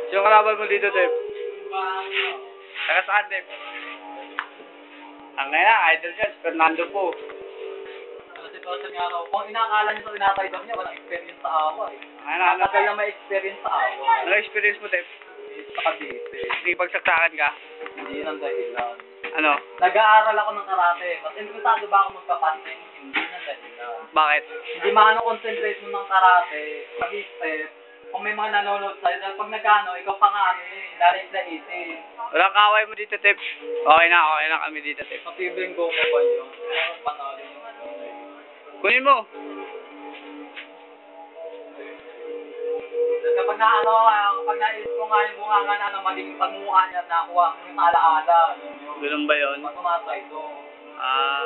Sino kalaban mo dito, Tep? Taga saan, Tep? Ang ngayon, idol niya, si Fernando po. Ano sitwasyon nga raw, kung inakala niyo sa tinataydor niya, walang experience sa awa eh. Ano? Matagal na may experience sa awa. Ano experience mo, Tep? Sa Cavite. Nakipagsaksakan ka? Hindi nang dahilan. Ano? Nag-aaral ako ng karate. Mas interesado ba ako magpapansin? Hindi nang dahilan. Bakit? Hindi maano-concentrate mo ng karate, mag-step, kung may mga nanonood sa'yo, dahil pag nag-ano, ikaw pa nga ano eh, lalit-laitin. Walang kaway mo dito, Tep. Okay na kami dito, Tep. Posibleng go mo ba yun? Meron panalo yun. Kunin mo. Kapag na ano, pag naisip ko nga yung bunga nga na ano, magiging pagmukha niya at nakuha ko yung alaala. Ganun ba yun? Matumatay do. Ah,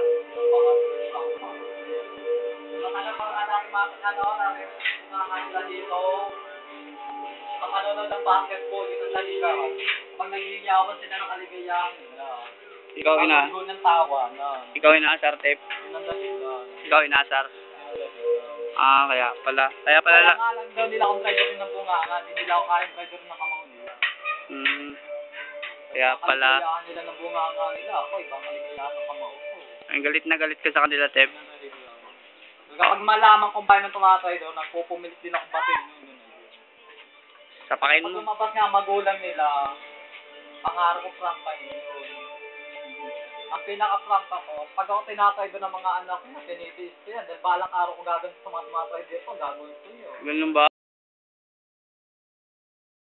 Ano pa nga natin ano, natin mga kanila dito. Sa panonood ng basketball, yun ang daliga. Pag nag-iiyawan sila ng kaligayahan nila. ikaw Pag ng tawa na. ikaw inaasar, Tep. Yun ang daliga. Ikaw inasar. Ah, kaya pala. Kaya pala Kaya nga lang daw nila akong trader ng bunganga, hindi nila ako kayang trader ng kamao nila. Kaya pala. Kaligayahan nila ng bunganga nila, ako ibang kaligayahan ng kamao ko. Ang galit na galit ka sa kanila, Tep. Kapag malaman kung paano tumatrader, nagpupumilit din ako batin yun. Sapakin Pag mo. lumabas nga magulang nila, pangarap ko prangka yun. Ang pinaka-prank ako, pag ako tinatay doon ng mga anak ko, tinitiis ko yan. Dahil balang araw ko gagawin sa mga tumatay dito, gagawin ko yun. Ganun ba?